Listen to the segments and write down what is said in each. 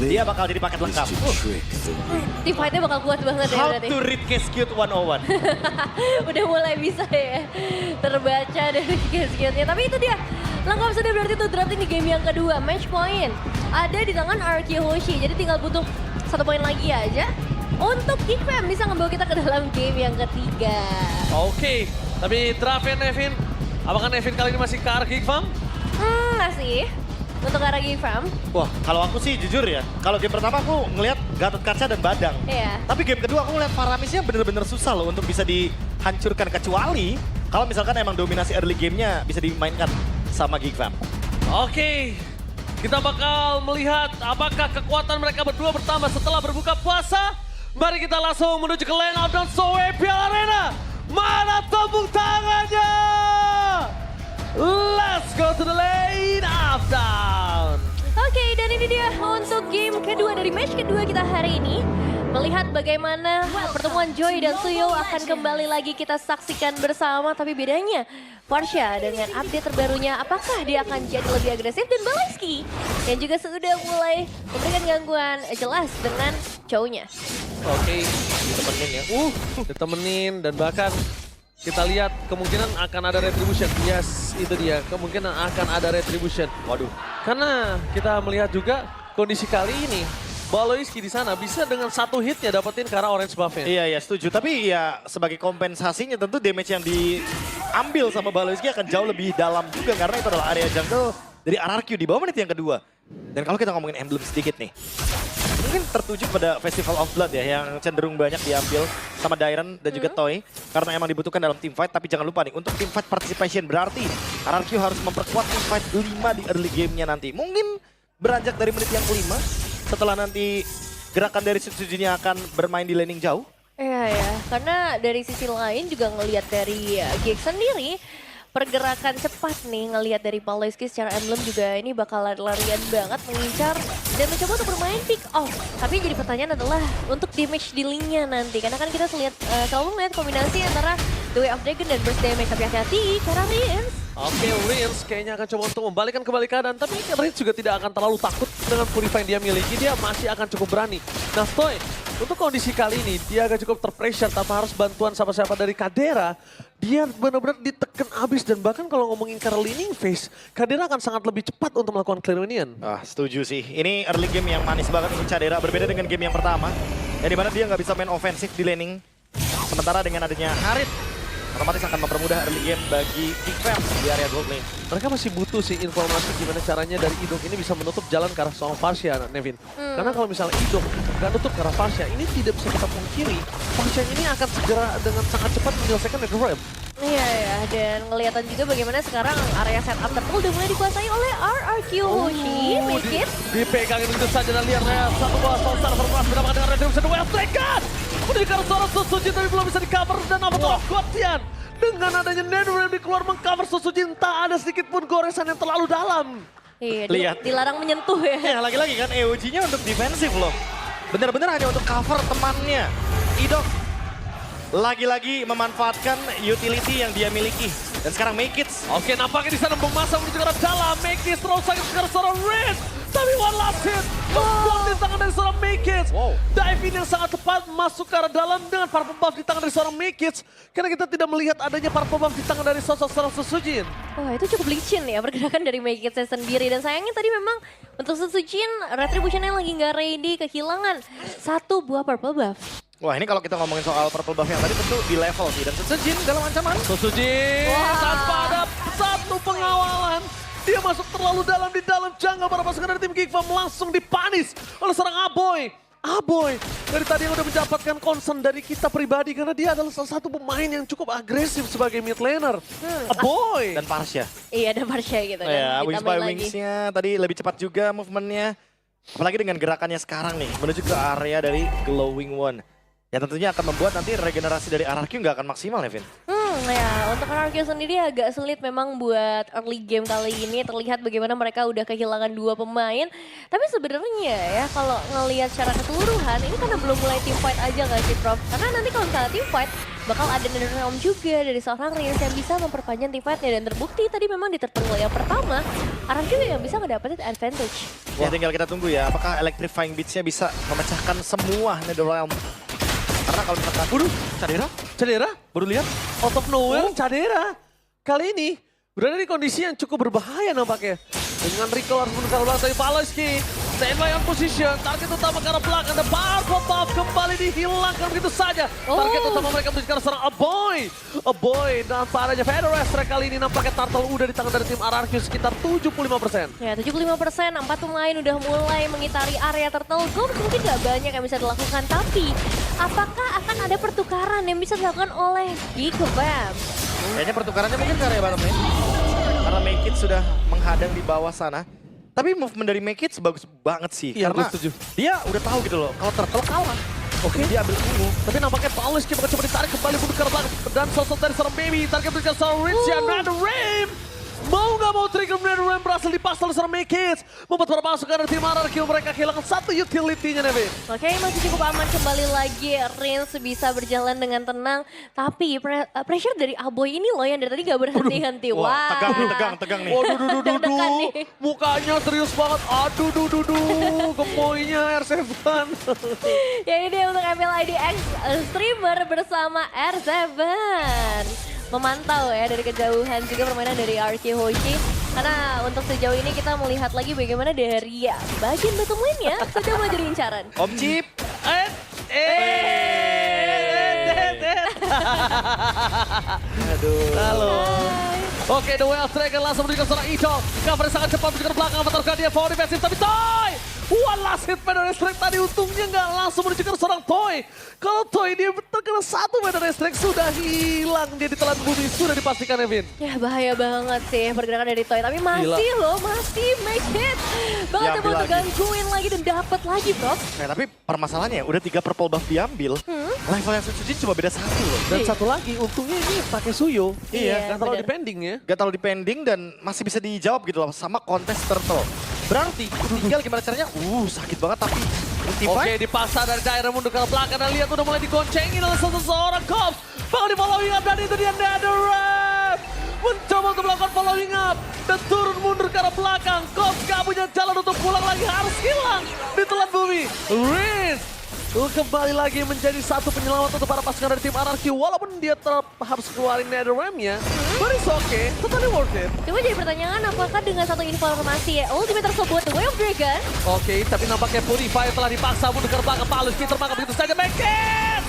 Dia bakal jadi paket lengkap. Team fight-nya bakal kuat banget ya How berarti. to read case cute 101. Udah mulai bisa ya terbaca dari skillsnya. Tapi itu dia, lengkap sudah berarti tuh drafting di game yang kedua. Match point ada di tangan RQ Hoshi, jadi tinggal butuh 1 poin lagi aja untuk Geekfam bisa membawa kita ke dalam game yang ketiga. Oke, tapi draftnya Nevin, apakah Nevin kali ini masih ke arah Geekfam? Masih untuk arah Geekfam. Wah, kalau aku sih jujur ya, kalau game pertama aku ngelihat Gatot Kaca dan Badang. Iya. Tapi game kedua aku ngeliat Faramisnya bener-bener susah loh untuk bisa dihancurkan. Kecuali kalau misalkan emang dominasi early gamenya bisa dimainkan sama Geekfam. Oke, kita bakal melihat apakah kekuatan mereka berdua bertambah setelah berbuka puasa. Mari kita langsung menuju ke lane out dan Soe Piala Arena. Mana tepuk tangannya? Let's go to the lane of down. Oke, dan ini dia untuk game kedua dari match kedua kita hari ini. Melihat bagaimana pertemuan Joy dan Suyo akan kembali lagi kita saksikan bersama. Tapi bedanya, Farsha dengan update terbarunya apakah dia akan jadi lebih agresif, dan Baleski yang juga sudah mulai memberikan gangguan jelas dengan Chow-nya. Oke, ditemenin ya. Ditemenin dan bahkan kita lihat kemungkinan akan ada retribution. Yes, itu dia. Kemungkinan akan ada retribution. Waduh. Karena kita melihat juga kondisi kali ini Baloiski di sana bisa dengan 1 hitnya dapetin ke arah orange buff-nya. Iya, setuju. Tapi ya sebagai kompensasinya tentu damage yang diambil sama Baloiski akan jauh lebih dalam juga. Karena itu adalah area jungle dari RRQ di bawah menit yang kedua. Dan kalau kita ngomongin emblem sedikit nih. Mungkin tertuju pada Festival of Blood ya, yang cenderung banyak diambil sama Dairen dan juga Toy. Karena emang dibutuhkan dalam team fight, tapi jangan lupa nih, untuk team fight participation berarti RRQ harus memperkuat team fight 5 di early game-nya nanti. Mungkin beranjak dari menit yang kelima, setelah nanti gerakan dari Setsujinya akan bermain di laning jauh. Iya ya, karena dari sisi lain juga ngelihat dari Geek sendiri, pergerakan cepat nih ngelihat dari Baloiski secara emblem juga ini bakal lari-larian banget mengincar dan mencoba untuk bermain pick off. Tapi jadi pertanyaan adalah untuk damage dealingnya nanti, karena kan kita selalu melihat kombinasi antara The Way of Dragon dan Burst Damage. Tapi hati-hati karena Rins. Oke, Rins kayaknya akan coba untuk membalikan kembali keadaan. Tapi Rins juga tidak akan terlalu takut dengan purify yang dia miliki. Dia masih akan cukup berani. Nah, Toy, untuk kondisi kali ini dia agak cukup terpressure tanpa harus bantuan siapa-siapa dari Kadera. Dia benar-benar diteken abis, dan bahkan kalau ngomongin ke laning phase, Kadera akan sangat lebih cepat untuk melakukan clear minion. Setuju sih. Ini early game yang manis banget untuk Kadera, berbeda dengan game yang pertama. Yang dimana dia nggak bisa main ofensif di laning. Sementara dengan adanya Harit, otomatis akan mempermudah early game bagi Geekfam di area gold lane. Mereka masih butuh sih informasi gimana caranya dari Idok ini bisa menutup jalan ke arah seorang Farsha, Nevin. Karena kalau misalnya Idok nggak nutup ke arah Farsha, ini tidak bisa kita pungkiri. Farsha ini akan segera dengan sangat cepat menyelesaikan Red Ram. Iya ya, dan ngeliatan juga bagaimana sekarang area setup turtle udah mulai dikuasai oleh RRQ Hoshi. Make it. Dipegangin begitu saja dan lihat satu bola Solstar berperas mendapatkan dengan Retribution Well taken. Menuju ke arah seorang Susuji tapi belum bisa di-cover, dan apa tuh Gotian. Dengan adanya Netherrealm di keluar meng-cover Susuji, tak ada sedikit pun goresan yang terlalu dalam. Iya, Lihat. dilarang menyentuh ya. Ya lagi-lagi kan EOG-nya untuk defensif loh. Bener-bener hanya untuk cover temannya. Idok lagi-lagi memanfaatkan utility yang dia miliki. Dan sekarang Make It. Oke, nampaknya di sana memasang menuju ke arah dalam. Make It terus sakit ke arah seorang Red. Tapi one last hit. Membuang di tangan dari seorang Make It. Dive in yang sangat tepat masuk ke arah dalam dengan purple buff di tangan dari seorang Make It. Karena kita tidak melihat adanya purple buff di tangan dari sosok seorang Susujin. Wah, itu cukup licin ya pergerakan dari Make It sendiri. Dan sayangnya tadi memang untuk Susujin, Retribution-nya lagi nggak ready, kehilangan 1 buah purple buff. Wah, ini kalau kita ngomongin soal purple buff yang tadi tentu di level sih. Dan Sejin dalam ancaman. Susujin tanpa ada satu pengawalan. Dia masuk terlalu dalam di dalam jungle. Para pasukan dari tim Geekfam langsung dipanis oleh seorang Aboy. Aboy dari tadi yang udah mendapatkan concern dari kita pribadi, karena dia adalah salah satu pemain yang cukup agresif sebagai mid laner. Aboy. Dan Farsha. Iya, ada Farsha gitu kan. Ya, Wings by Ditambahin lagi. Wings-nya tadi lebih cepat juga movementnya. Apalagi dengan gerakannya sekarang nih, menuju ke area dari Glowing One. Ya tentunya akan membuat nanti regenerasi dari RRQ nggak akan maksimal, Nevin. Ya untuk RRQ sendiri agak sulit memang buat early game kali ini. Terlihat bagaimana mereka udah kehilangan 2 pemain. Tapi sebenarnya ya kalau ngelihat secara keseluruhan, ini karena belum mulai team fight aja nggak sih, Prof? Karena nanti kalau misalnya team fight, bakal ada Netherrealm juga dari seorang Rins yang bisa memperpanjang team fight-nya. Dan terbukti tadi memang di third yang pertama, RRQ yang bisa ngedapetin advantage. Ya tinggal kita tunggu ya, apakah Electrifying Beats-nya bisa memecahkan semua Netherrealm. Karena kalau misalkan... Waduh, Cadera, baru lihat. Out of nowhere, Cadera. Kali ini berada di kondisi yang cukup berbahaya nampaknya. Dengan recall harus menukar belakang dari Paloski. Standby on position, target utama ke arah belakang. The power pop kembali dihilangkan begitu saja. Target utama mereka menuju ke arah serang Aboy. Aboy dan parahnya Feder Estre kali ini nampaknya Turtle udah di tangan dari tim RRQ sekitar 75%. Ya 75%, 4 pemain udah mulai mengitari area Turtle. Gold mungkin gak banyak yang bisa dilakukan. Tapi apakah akan ada pertukaran yang bisa dilakukan oleh Gigafam? Kayaknya pertukarannya mungkin ke area bottom lane. Karena Make It sudah menghadang di bawah sana. Tapi movement dari Make It bagus banget sih. Iya, karena gue setuju. dia udah tahu gitu loh, kalau Turtle kalah. Oke, Dia ambil ungu. tapi nampaknya Paloski bakal coba ditarik kembali mundur ke belakang. Dan sosok dari seorang Baby, target berikan seorang Rich ya, Nether Ram. Mau nggak mau trigger Nether Ram berhasil dipasang oleh seorang Make It. Membuat para pasukan dari tim RRQ mereka kehilangan satu utility-nya, Nevin. Oke, masih cukup aman kembali lagi. Rins bisa berjalan dengan tenang. Tapi pressure dari Aboy ini loh yang dari tadi gak berhenti-henti. Wah, tegang nih. Waduh, Deg-degan nih. mukanya serius banget. Aduh, gemoynya R7. Ya ini dia untuk MLIDX streamer bersama R7. Memantau ya dari kejauhan juga permainan dari RQ Hoshi. Karena untuk sejauh ini kita melihat lagi bagaimana dari bagian bottom lane-nya sudah mau jadi incaran. Om Chip. Aduh. Halo. Hai. Oke, The Way of Dragon langsung menuju ke seorang Ito. Cover sangat cepat menuju ke belakang. Avatar dia forward defensif, tapi Toy! One last hit Feather Strike tadi untungnya nggak langsung menuju ke seorang Toy. Kalau Toy dia terkena satu Feather Strike sudah hilang. Dia ditelan bumi, sudah dipastikan Evin. Ya bahaya banget sih pergerakan dari Toy. Tapi masih loh, masih make it. Banget Diambil mau lagi. tergangguin lagi dan dapat lagi bro. Tapi permasalahannya udah 3 purple buff diambil. Levelnya Sujin cuma beda 1 loh. Dan satu lagi, untungnya ini pakai Suyo. Iya, Nggak terlalu bener. depending ya. Gak terlalu depending dan masih bisa dijawab gitu loh sama kontes Turtle. Berarti tinggal gimana caranya, sakit banget tapi Oke, dipaksa dari daerah mundur ke belakang dan lihat udah mulai digoncengin oleh seseorang Cops. Bakal di following up dan itu dia Netherrealm. Mencoba untuk melakukan following up dan turun mundur ke arah belakang. Cops gak punya jalan untuk pulang lagi, harus hilang ditelan bumi. Riz kembali lagi menjadi satu penyelamat untuk para pasukan dari tim RRQ. Walaupun dia tetap harus keluarin Netherrealm-nya, but it's okay, totally worth it. Cuma jadi pertanyaan apakah dengan satu informasi ultimate tersebut The Way of Dragon. Oke, tapi nampaknya Purify telah dipaksa mundur ke belakang. Palus Peter maka begitu saja Make-It!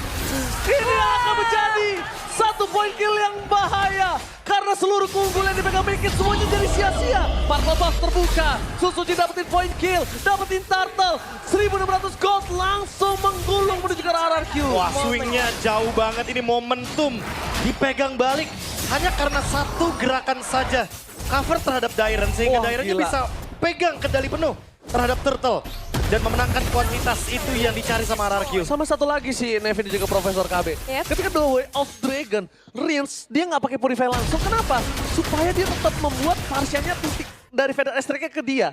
Ini akan menjadi satu poin kill yang bahaya. Karena seluruh keunggulan dipegang Make-It semuanya jadi sia-sia. Purple buff terbuka. Susuji dapetin poin kill. Dapetin Turtle. 1.600 gold langsung menggulung menuju ke arah RRQ. wah swingnya jauh banget ini momentum. Dipegang balik hanya karena satu gerakan saja. Cover terhadap Dairen sehingga Wah, Dairennya gila. bisa pegang kendali penuh terhadap Turtle. Dan memenangkan kuantitas itu yang dicari sama RRQ. Sama satu lagi sih Nevin dan juga Profesor KB. Yep. Ketika The Way of Dragon, Rins dia nggak pakai Purify langsung. Kenapa? Supaya dia tetap membuat Parsianya titik dari Feather Strike-nya ke dia.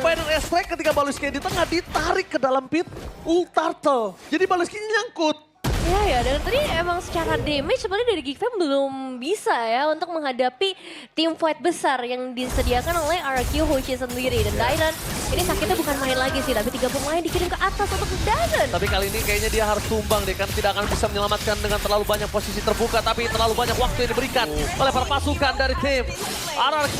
Feather Strike ketika Baluski di tengah ditarik ke dalam pit Turtle. Jadi Baluski nyangkut. Ya, dan tadi emang secara damage sebenarnya dari Gigafam belum bisa ya untuk menghadapi tim fight besar yang disediakan oleh RRQ Hoshi sendiri. Dan Dairen ini sakitnya bukan main lagi sih, tapi 3 pemain dikirim ke atas untuk Dairen. Tapi kali ini kayaknya dia harus tumbang deh, kan tidak akan bisa menyelamatkan dengan terlalu banyak posisi terbuka. Tapi terlalu banyak waktu yang diberikan oleh para pasukan dari tim RRQ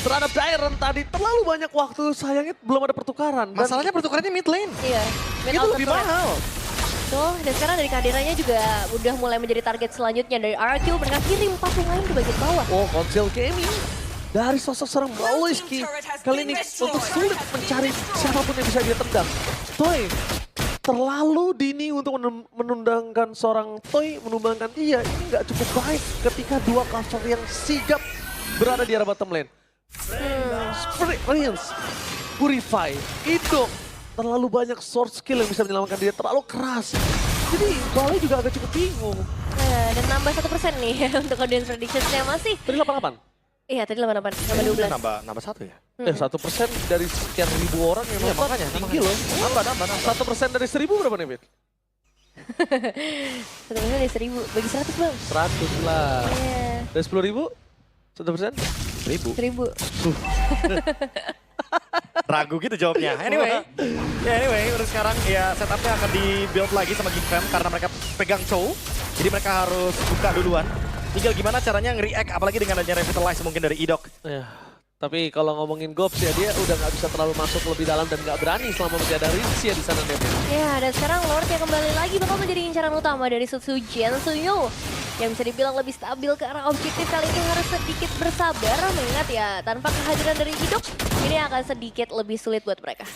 terhadap Dairen tadi. Terlalu banyak waktu, sayangnya belum ada pertukaran. Dan Masalahnya pertukarannya mid lane. Iya, mid Itu out lebih turret. mahal. Tuh, dan sekarang dari kehadirannya juga udah mulai menjadi target selanjutnya dari RRQ. Mereka kirim 4 pemain ke bagian bawah. Oh, Conceal Gaming dari sosok seorang Baluski kali ini untuk sulit mencari siapapun yang bisa dia tendang. Toy terlalu dini untuk menundangkan seorang Toy, menumbangkan dia. Ini nggak cukup baik ketika dua cover yang sigap berada di arah bottom lane. Rins, Purify, Indo, terlalu banyak sword skill yang bisa menyelamatkan dia, terlalu keras. Jadi Balai juga agak cukup bingung. Nah, dan nambah 1% nih untuk audience predictions-nya masih. Tadi 88. Iya, tadi 88, nambah 12. Nambah 1 ya? 1% dari sekian ribu orang yang Iya, nonton makanya, tinggi makanya. loh. Nambah. 1% dari 1000 berapa nih, Fit? 1% dari 1000, bagi 100 bang. 100 lah. Iya, Dari 10.000? 1%? 1000. 1000. Ragu gitu jawabnya. Anyway, untuk sekarang ya setupnya akan di-build lagi sama Geek Fam karena mereka pegang Chow. Jadi mereka harus buka duluan. Tinggal gimana caranya nge-react, apalagi dengan adanya Revitalize mungkin dari Idok. Ya, tapi kalau ngomongin Gops ya dia udah nggak bisa terlalu masuk lebih dalam dan nggak berani selama masih ada Rizia di sana Nevin. Ya, dan sekarang Lord yang kembali lagi bakal menjadi incaran utama dari Suzuki Suyo. Yang bisa dibilang lebih stabil ke arah objektif kali ini harus sedikit bersabar. Mengingat ya, tanpa kehadiran dari Idok, ini akan sedikit lebih sulit buat mereka.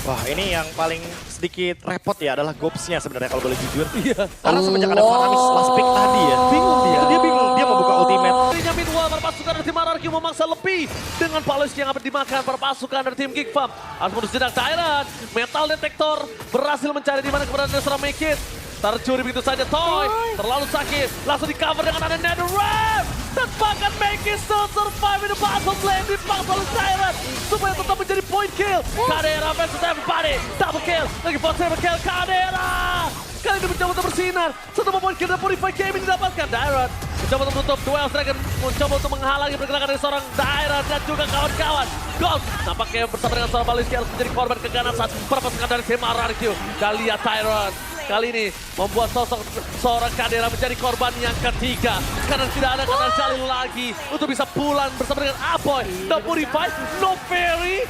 Wah, ini yang paling sedikit repot ya adalah Gopsnya sebenarnya kalau boleh jujur. Iya. Karena semenjak ada Faramis last pick tadi ya. Bingung dia. Itu dia bingung, dia mau buka ultimate. Dirinya Midwall, para pasukan dari tim RRQ memangsa lebih. Dengan Paulus yang akan dimakan para pasukan dari tim Geek Fam. Harus modus jedak Tyrant. Metal Detector berhasil mencari di mana keberadaan seorang Make It. Tercuri begitu saja Toy, terlalu sakit, langsung di cover dengan ada Netherrealm. Dan bahkan Make It still survive in the battle flame, dipaksa oleh Tyrant. Supaya tetap menjadi point kill. Kadera versus everybody, double kill, lagi for double kill Kadera. Kali ini mencoba untuk bersinar, satu point kill dan Purify Gaming didapatkan. Tyrant mencoba untuk menutup, Duel Dragon mencoba untuk menghalangi pergerakan dari seorang Tyrant dan juga kawan-kawan. Gold nampaknya bersama dengan seorang Baliski harus menjadi korban keganasan para pasukan dari tim RRQ. Dan lihat Tyrant kali ini membuat sosok seorang Kadera menjadi korban yang ketiga. Karena tidak ada kata Jalil lagi untuk bisa pulang bersama dengan Apoy. No Purify, no Ferry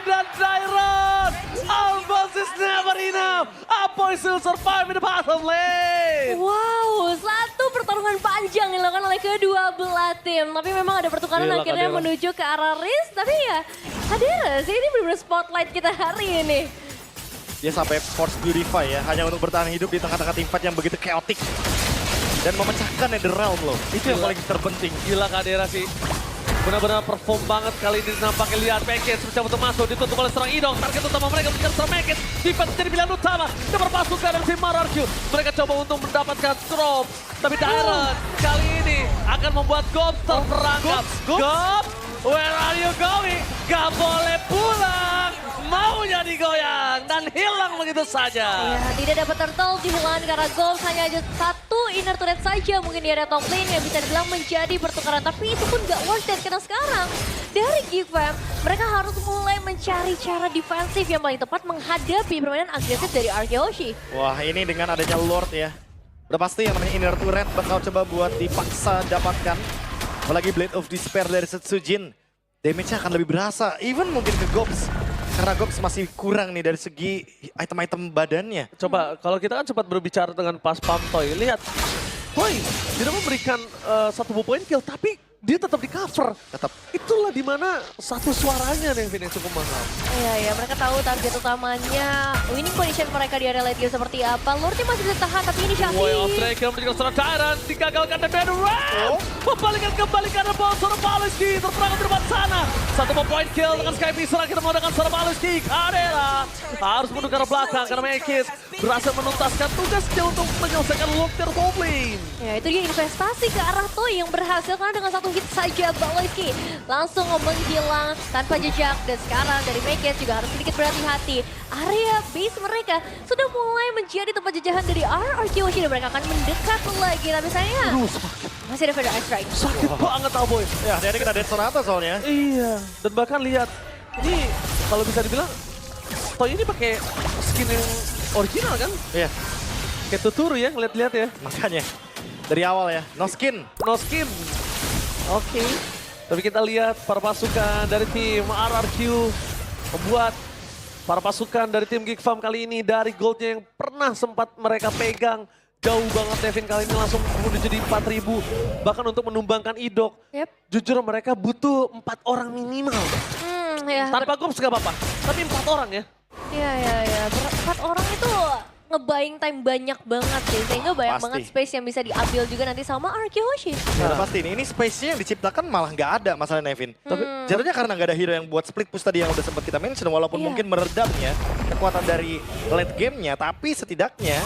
dan Tyrant. Alphonse is never enough. Apoy still survive in the battle lane. Wow, satu pertarungan panjang dilakukan oleh kedua belah tim. Tapi memang ada pertukaran Gila, akhirnya Kadera. menuju ke arah Riz. Tapi ya, Kadera sih ini benar-benar spotlight kita hari ini. Dia sampai force Purify ya, hanya untuk bertahan hidup di tengah-tengah tim fight yang begitu chaotic. Dan memecahkan Netherrealm loh, itu yang paling terpenting. Gila Kadera sih. Benar-benar perform banget kali ini nampaknya. Lihat Package mencoba untuk masuk, ditutup oleh serang Idong. Target utama mereka bukan serang Package. Defense jadi pilihan utama. Dan berpasukan dari tim RRQ. Mereka coba untuk mendapatkan drop. Tapi Tyrant kali ini akan membuat Gops terperangkap. Gops, where are you going? Gak boleh pulang. Maunya digoyang dan hilang begitu saja. Ya, tidak dapat turtle dihilangkan karena Gold hanya aja satu inner turret saja mungkin di area top lane yang bisa dibilang menjadi pertukaran. Tapi itu pun gak worth it karena sekarang dari Geek Fam mereka harus mulai mencari cara defensif yang paling tepat menghadapi permainan agresif dari Arkeoshi. Wah, ini dengan adanya Lord ya. Udah pasti yang namanya inner turret bakal coba buat dipaksa dapatkan. Apalagi Blade of Despair dari Setsujin. Damage-nya akan lebih berasa, even mungkin ke Gops. Karena Gops masih kurang nih dari segi item-item badannya. Coba, kalau kita kan sempat berbicara dengan Pas Pam Toy, lihat. Toy tidak memberikan satu point kill, tapi dia tetap di cover. Tetap. Itulah dimana satu suaranya yang cukup mahal. Iya, mereka tahu target utamanya winning condition mereka di area late game seperti apa. Lordnya masih bisa tahan, tapi ini Shafi. Way of Dragon menjadi seorang Tyrant, digagalkan dan Netherrealm. Membalikan kembali karena bawah seorang Baliski, terperangkap di depan sana. Satu point kill dengan Sky Visera, kita menggunakan seorang Baliski. Kadera harus mundur ke arah belakang karena Make It berhasil menuntaskan tugasnya untuk menyelesaikan long-term top lane. Ya, itu dia investasi ke arah Toy yang berhasil karena dengan satu hit saja Baloyski langsung menghilang tanpa jejak. Dan sekarang dari Mekes juga harus sedikit berhati-hati. Area base mereka sudah mulai menjadi tempat jajahan dari RRQ dan mereka akan mendekat lagi. Tapi sayangnya masih ada Feather Ice Strike. Sakit banget Aboy. Ya, dari kita Dead Sonata soalnya. Iya, dan bahkan lihat, ini kalau bisa dibilang, Toy ini pakai skin yang original kan? Iya, Kayak Tuturu ya, ngeliat-liat ya. makanya. Dari awal ya, no skin. No skin. Oke. Tapi kita lihat para pasukan dari tim RRQ membuat para pasukan dari tim Geek Fam kali ini dari goldnya yang pernah sempat mereka pegang. Jauh banget Devin kali ini langsung menuju di 4.000. Bahkan untuk menumbangkan Idok. Yep. Jujur mereka butuh 4 orang minimal. Ya, Tanpa Gops gak apa-apa. Tapi 4 orang ya. ya. 4 orang itu nge-buying time banyak banget sih. Sehingga banyak Pasti. banget space yang bisa diambil juga nanti sama Arkeoshi. Ya, udah pasti ini space-nya yang diciptakan malah nggak ada masalah Nevin. Tapi jatuhnya karena nggak ada hero yang buat split push tadi yang udah sempat kita mention. Walaupun Iya. mungkin meredamnya kekuatan dari late game-nya. Tapi setidaknya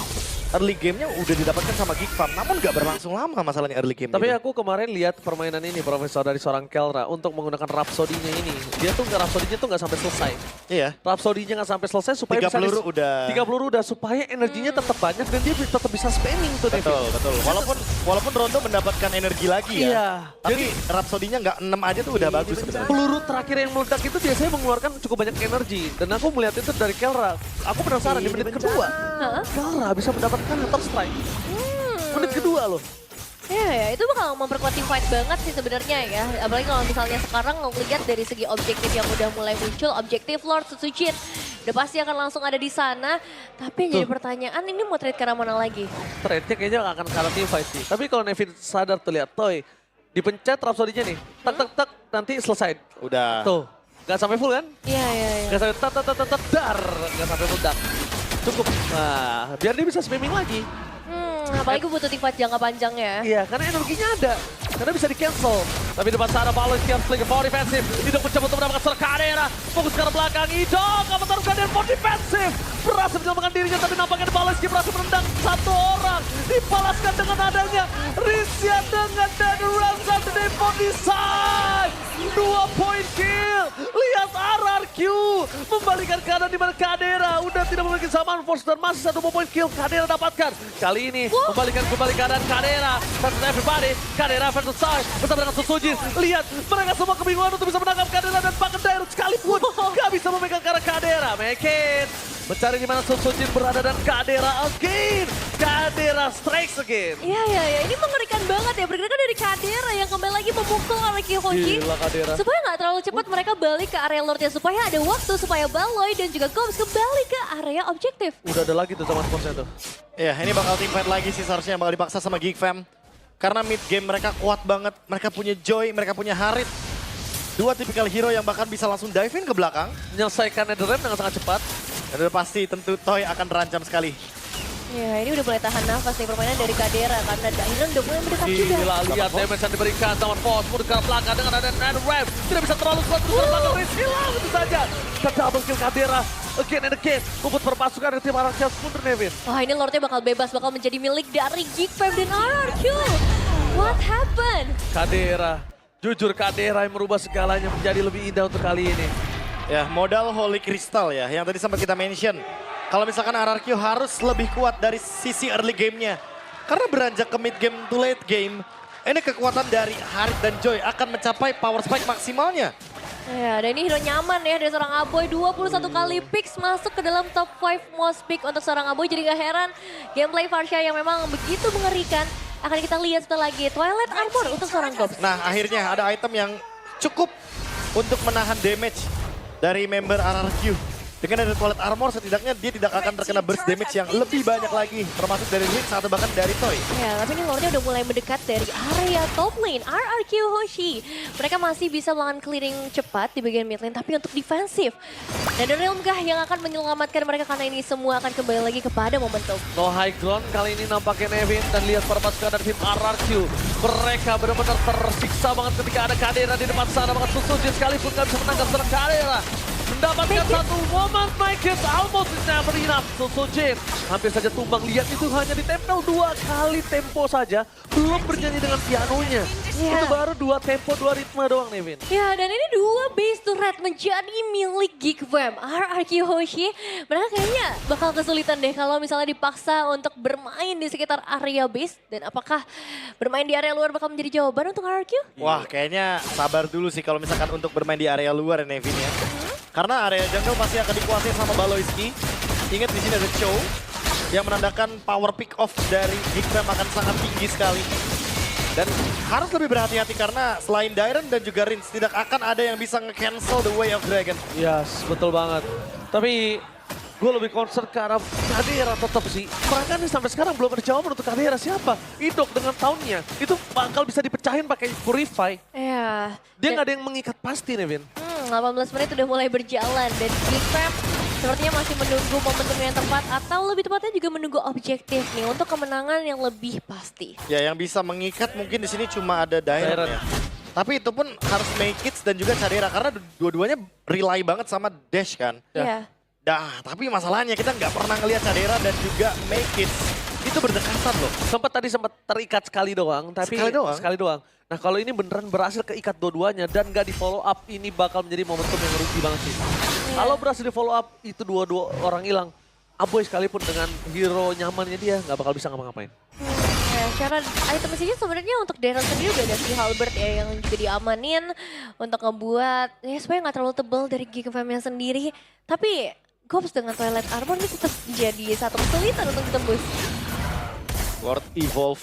early game-nya udah didapatkan sama Geek Farm, namun gak berlangsung lama masalahnya early game. Tapi aku kemarin lihat permainan ini, Profesor, dari seorang Kelra untuk menggunakan Rhapsody-nya ini. Dia tuh Rhapsody-nya tuh nggak sampai selesai. Iya. Rhapsody-nya nggak sampai selesai supaya 3 bisa peluru udah. 3 peluru udah supaya energinya tetap banyak dan dia tetap bisa spamming tuh. Betul, betul. Walaupun Rondo mendapatkan energi lagi ya. Iya. Tapi Rhapsody-nya nggak 6 aja tuh udah bagus sebenarnya. Peluru terakhir yang meledak itu biasanya mengeluarkan cukup banyak energi. Dan aku melihat itu dari Kelra. Aku penasaran di menit kedua. Kelra bisa mendapatkan Hunter Strike. Menit kedua loh. Ya, itu bakal memperkuat team fight banget sih sebenarnya ya. Apalagi kalau misalnya sekarang ngelihat dari segi objektif yang udah mulai muncul, objektif Lord Susuchin udah pasti akan langsung ada di sana. Tapi yang jadi pertanyaan, ini mau trade ke arah mana lagi? Trade-nya kayaknya nggak akan kalah team fight sih. Tapi kalau Nevin sadar tuh lihat, Toy. Dipencet Rhapsody-nya nih. Tak, tak, tak. Nanti selesai. Udah. Tuh. Nggak sampai full kan? Iya. Nggak sampai tak, tak, tak, tak, tak, dar. Nggak sampai meledak. Cukup. Nah, biar dia bisa spamming lagi. Apalagi butuh team fight jangka panjang ya. Iya, karena energinya ada. Karena bisa di-cancel. Tapi depan sana Paulus yang play for defensive. Idok mencoba untuk mendapatkan serang Kadera. Fokus ke arah belakang. Idok akan taruh Kadera for defensive. Berhasil menyelamatkan dirinya, tapi nampaknya Paulus berhasil menendang satu orang. Dibalaskan dengan adanya Rizia dengan Dead Runs at the for design. 2 point kill. Lihat RRQ. Membalikan keadaan di mana Kadera udah tidak memiliki samaan force dan masih 1 point kill Kadera dapatkan. Kali ini membalikan kembali keadaan Kadera versus everybody. Kadera versus Sai bersama dengan Susujin. Lihat, mereka semua kebingungan untuk bisa menangkap Kadera dan bahkan Dairut sekalipun gak bisa memegang ke arah Kadera. Make it. Mencari di mana Susujin berada dan Kadera again. Kadera strikes again. Iya. Ini mengerikan banget ya. Pergerakan dari Kadera yang kembali lagi memukul Araki Hoji. Gila Kadera. Supaya nggak terlalu cepat mereka balik ke area Lordnya. Supaya ada waktu supaya Baloy dan juga Goms kembali ke area objektif. Udah ada lagi tuh sama sportsnya tuh. Ya, ini bakal team fight lagi sih seharusnya yang bakal dipaksa sama Geek Fam. Karena mid game mereka kuat banget. Mereka punya Joy, mereka punya Harit. 2 tipikal hero yang bahkan bisa langsung dive in ke belakang. Menyelesaikan Netherrealm dengan sangat cepat. Dan udah pasti tentu Toy akan terancam sekali. Ya, ini udah mulai tahan nafas nih permainan dari Kadera. Karena Dairon udah mulai mendekat juga. Gila, lihat damage yang diberikan sama Force. Mudah ke belakang dengan ada Netherrealm. Tidak bisa terlalu kuat untuk ke belakang. Riz hilang itu saja. Ke double kill Kadera. Again and again. Membuat perpasukan dari tim RRQ mundur Nevin. Wah, ini Lordnya bakal bebas, bakal menjadi milik dari Geek Fam dan RRQ. What happened? Kadera. Jujur Kadera yang merubah segalanya menjadi lebih indah untuk kali ini. Ya, modal Holy Crystal ya, yang tadi sempat kita mention. Kalau misalkan RRQ harus lebih kuat dari sisi early game-nya. Karena beranjak ke mid game to late game, ini kekuatan dari Harit dan Joy akan mencapai power spike maksimalnya. Ya, dan ini hero nyaman ya dari seorang Aboy. 21 kali picks masuk ke dalam top 5 most pick untuk seorang Aboy. Jadi gak heran gameplay Varsha yang memang begitu mengerikan akan kita lihat setelah lagi Twilight Armor untuk seorang Gops. Nah, akhirnya ada item yang cukup untuk menahan damage dari member RRQ. Dengan ada Twilight Armor setidaknya dia tidak akan terkena burst damage yang lebih banyak lagi. Termasuk dari Rinse atau bahkan dari Toy. Ya, tapi ini Lordnya udah mulai mendekat dari area top lane. RRQ Hoshi. Mereka masih bisa melakukan clearing cepat di bagian mid lane, tapi untuk defensif. Netherrealm kah yang akan menyelamatkan mereka karena ini semua akan kembali lagi kepada momentum. No high ground kali ini nampaknya Nevin dan lihat perpasukan dari tim RRQ. Mereka benar-benar tersiksa banget ketika ada Kadera di depan sana. Banget Susujin sekalipun gak bisa menangkap serang Kadera. Mendapatkan satu moment, make it almost is never enough. Susujin hampir saja tumbang. Lihat itu hanya ditempel 2 kali tempo saja. Belum bernyanyi dengan pianonya. Yeah. Itu baru 2 tempo, 2 ritme doang Nevin. Ya, dan ini 2 base turret menjadi milik Geek Fam. RRQ Hoshi, mereka kayaknya bakal kesulitan deh kalau misalnya dipaksa untuk bermain di sekitar area base. Dan apakah bermain di area luar bakal menjadi jawaban untuk RRQ? Wah, kayaknya sabar dulu sih kalau misalkan untuk bermain di area luar ya Nevin ya. Karena area jungle pasti akan dikuasai sama Baloyski. Ingat di sini ada Chow yang menandakan power pick off dari Geek Fam akan sangat tinggi sekali. Dan harus lebih berhati-hati karena selain Dairon dan juga Rinse tidak akan ada yang bisa nge-cancel the way of Dragon. Yes, betul banget. Tapi gue lebih concern ke arah Kadera tetap sih. Mereka nih sampai sekarang belum ada jawaban untuk Kadera siapa. Idok dengan tahunnya itu bakal bisa dipecahin pakai Purify. Ya. Dia nggak ada yang mengikat pasti Nevin. 18 menit udah mulai berjalan dan Geek Fam sepertinya masih menunggu momentum yang tepat atau lebih tepatnya juga menunggu objektif nih untuk kemenangan yang lebih pasti. Ya, yang bisa mengikat mungkin di sini cuma ada Dairon ya. Tapi itu pun harus make it dan juga Kadera karena dua-duanya rely banget sama Dash kan. Iya. Dah, tapi masalahnya kita nggak pernah ngelihat Kadera dan juga make it itu berdekatan loh. Sempat terikat sekali doang, tapi Sekali doang? Nah kalau ini beneran berhasil keikat dua-duanya dan gak di follow up, ini bakal menjadi momentum yang rugi banget sih. Kalau berhasil di follow up, itu dua orang hilang. Aboy sekalipun dengan hero nyamannya dia gak bakal bisa ngapa-ngapain. Ya, cara item mesinnya sebenarnya untuk Daryl sendiri udah ada si Halberd ya yang juga diamanin untuk ngebuat ya supaya nggak terlalu tebal dari Geek Fam-nya sendiri. Tapi Gops dengan Twilight Armor ini tetap jadi satu kesulitan untuk ditembus. Lord Evolve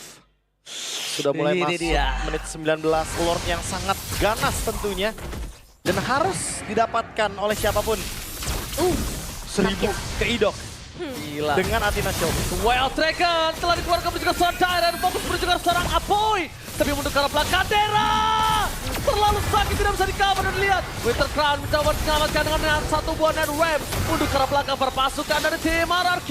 sudah mulai Ini masuk dia. menit 19. Lord yang sangat ganas tentunya. Dan harus didapatkan oleh siapapun. 1000 ke Idok Gila. dengan Athena Shield. Wild Dragon telah dikeluarkan menuju ke Sondai dan fokus menuju ke seorang Apoy. Tapi untuk ke arah belakang Dera. Terlalu sakit tidak bisa di-cover dan lihat. Winter Crown mencoba menyelamatkan dengan satu buah net web. Untuk ke arah belakang perpasukan dari tim RRQ.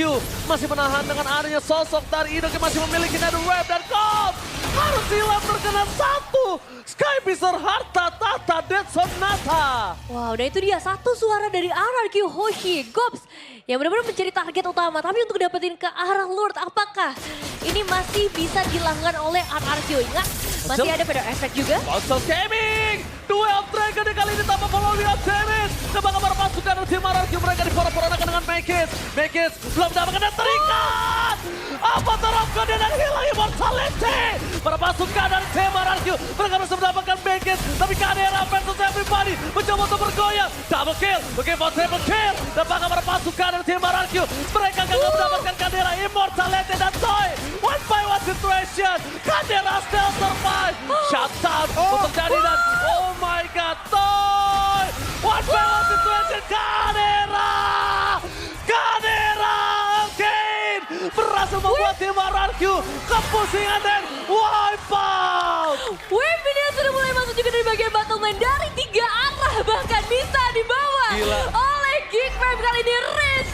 Masih menahan dengan adanya sosok dari Idok yang masih memiliki net web dan Cobb. Harus hilang terkena satu. Sky Beaster harta tata Dead Sonata. Wow, dan itu dia satu suara dari RRQ Hoshi Gops yang benar-benar mencari target utama. Tapi untuk dapetin ke arah Lord, apakah ini masih bisa dilakukan oleh RRQ? Ingat, masih ada Feather Effect juga. Monster Gaming, Duel Dragon kali ini tanpa follow lihat damage. Kebakaran pasukan dari tim RRQ mereka diporak-porandakan dengan Mekis. Mekis belum mendapatkan dan terikat. Apa terapkan dia dan hilang immortality. Para pasukan dari tim RRQ mereka harus mendapatkan Mekis. Tapi Kadera versus everybody mencoba untuk bergoyang. Double kill, looking for triple kill. Dan para pasukan dari tim RRQ mereka gagal mendapatkan Kadera immortality dan Toy. One by one situation. Kadera still survive. Shutdown untuk terjadi dan oh my god, Toy! One by one situation, Kadera! Kadera again! Berhasil membuat tim RRQ kepusingan dan wipe out! Wave ini sudah mulai masuk juga dari bagian battle line dari 3 arah. Bahkan bisa dibawa Gila. oleh Geek Fam kali ini. Riz